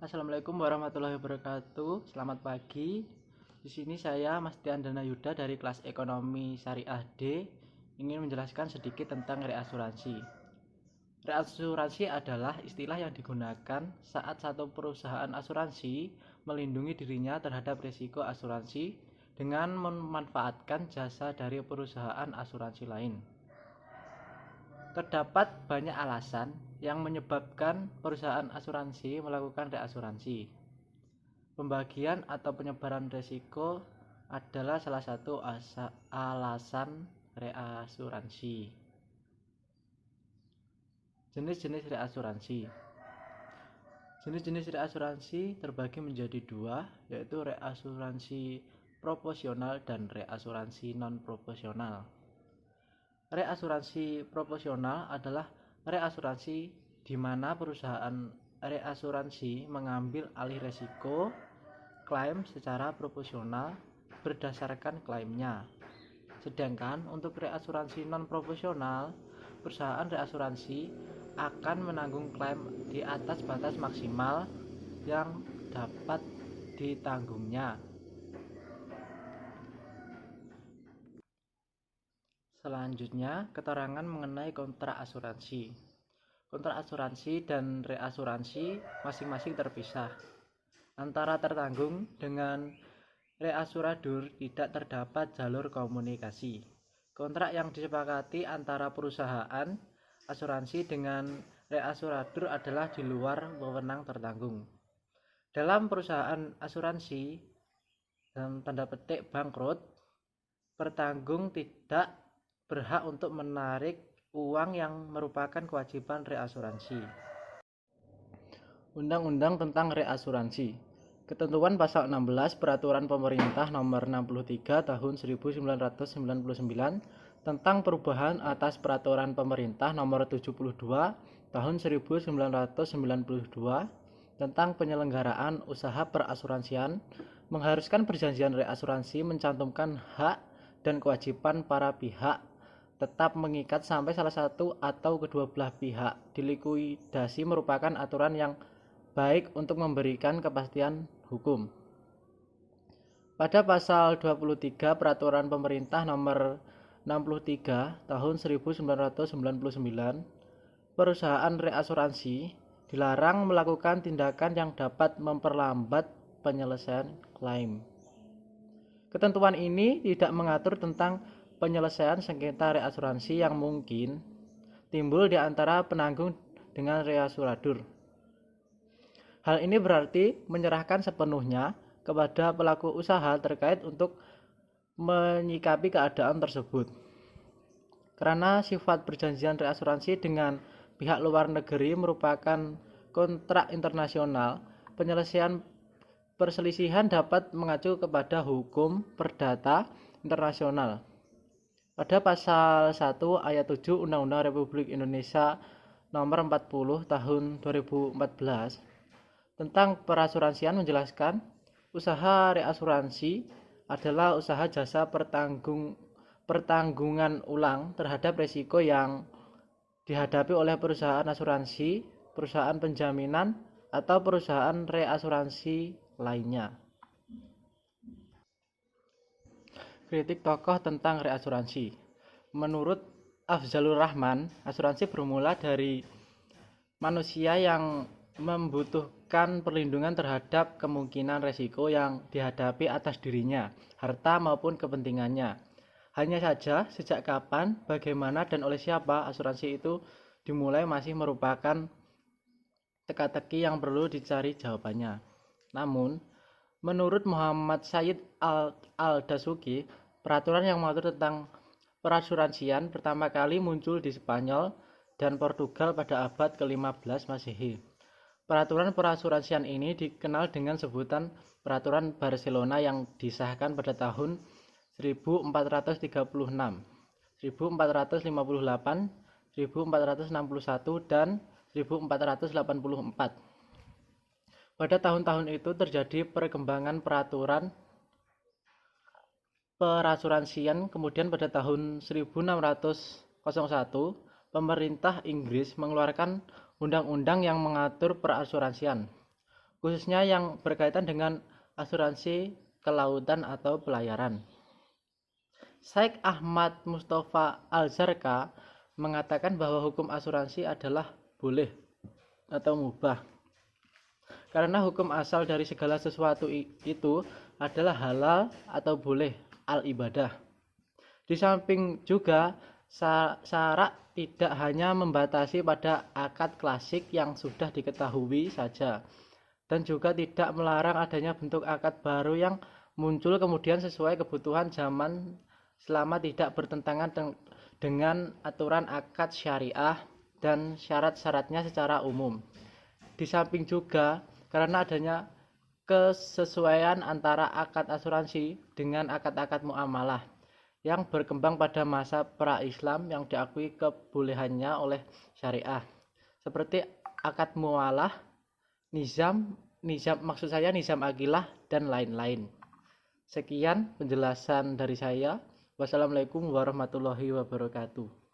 Assalamualaikum warahmatullahi wabarakatuh. Selamat pagi. Di sini saya Mas Tiandana Yuda dari kelas Ekonomi Syariah D ingin menjelaskan sedikit tentang reasuransi. Reasuransi adalah istilah yang digunakan saat satu perusahaan asuransi melindungi dirinya terhadap risiko asuransi dengan memanfaatkan jasa dari perusahaan asuransi lain. Terdapat banyak alasan yang menyebabkan perusahaan asuransi melakukan reasuransi. Pembagian atau penyebaran risiko adalah salah satu alasan reasuransi. Jenis-jenis reasuransi. Jenis-jenis reasuransi terbagi menjadi dua, yaitu reasuransi proporsional dan reasuransi non-proporsional. Reasuransi proporsional adalah reasuransi di mana perusahaan reasuransi mengambil alih risiko klaim secara proporsional berdasarkan klaimnya. Sedangkan untuk reasuransi non-proporsional, perusahaan reasuransi akan menanggung klaim di atas batas maksimal yang dapat ditanggungnya. Selanjutnya, keterangan mengenai kontrak asuransi. Kontrak asuransi dan reasuransi masing-masing terpisah. Antara tertanggung dengan reasuradur tidak terdapat jalur komunikasi. Kontrak yang disepakati antara perusahaan asuransi dengan reasuradur adalah di luar wewenang tertanggung. Dalam perusahaan asuransi, dalam tanda petik bangkrut, pertanggung tidak berhak untuk menarik uang yang merupakan kewajiban reasuransi. Undang-Undang tentang reasuransi. Ketentuan pasal 16 Peraturan Pemerintah Nomor 63 Tahun 1999 tentang perubahan atas Peraturan Pemerintah Nomor 72 Tahun 1992 tentang penyelenggaraan usaha perasuransian mengharuskan perjanjian reasuransi mencantumkan hak dan kewajiban para pihak tetap mengikat sampai salah satu atau kedua belah pihak. Dilikuidasi merupakan aturan yang baik untuk memberikan kepastian hukum. Pada pasal 23 Peraturan Pemerintah Nomor 63 Tahun 1999, perusahaan reasuransi dilarang melakukan tindakan yang dapat memperlambat penyelesaian klaim. Ketentuan ini tidak mengatur tentang penyelesaian sengketa reasuransi yang mungkin timbul di antara penanggung dengan reasuradur. Hal ini berarti menyerahkan sepenuhnya kepada pelaku usaha terkait untuk menyikapi keadaan tersebut. Karena sifat perjanjian reasuransi dengan pihak luar negeri merupakan kontrak internasional, penyelesaian perselisihan dapat mengacu kepada hukum perdata internasional. Pada pasal 1 ayat 7 Undang-Undang Republik Indonesia Nomor 40 Tahun 2014 tentang perasuransian menjelaskan, usaha reasuransi adalah usaha jasa pertanggungan ulang terhadap risiko yang dihadapi oleh perusahaan asuransi, perusahaan penjaminan, atau perusahaan reasuransi lainnya. Kritik tokoh tentang reasuransi. Menurut Afzalur Rahman, asuransi bermula dari manusia yang membutuhkan perlindungan terhadap kemungkinan risiko yang dihadapi atas dirinya, harta maupun kepentingannya. Hanya saja sejak kapan, bagaimana, dan oleh siapa asuransi itu dimulai masih merupakan teka-teki yang perlu dicari jawabannya. Namun, menurut Muhammad Sayyid Al-Dasuki, peraturan yang mengatur tentang perasuransian pertama kali muncul di Spanyol dan Portugal pada abad ke-15 Masehi. Peraturan perasuransian ini dikenal dengan sebutan Peraturan Barcelona yang disahkan pada tahun 1436, 1458, 1461, dan 1484. Pada tahun-tahun itu terjadi perkembangan peraturan perasuransian. Kemudian pada tahun 1601, pemerintah Inggris mengeluarkan undang-undang yang mengatur perasuransian, khususnya yang berkaitan dengan asuransi kelautan atau pelayaran. Syekh Ahmad Mustafa Al-Zarqa mengatakan bahwa hukum asuransi adalah boleh atau mubah. Karena hukum asal dari segala sesuatu itu adalah halal atau boleh al-ibadah. Di samping juga syarak tidak hanya membatasi pada akad klasik yang sudah diketahui saja, dan juga tidak melarang adanya bentuk akad baru yang muncul kemudian sesuai kebutuhan zaman selama tidak bertentangan dengan aturan akad syariah dan syarat-syaratnya secara umum. Di samping juga karena adanya kesesuaian antara akad asuransi dengan akad-akad muamalah yang berkembang pada masa pra-Islam yang diakui kebolehannya oleh syariah, seperti akad muamalah, nizam aqilah dan lain-lain. Sekian penjelasan dari saya. Wassalamualaikum warahmatullahi wabarakatuh.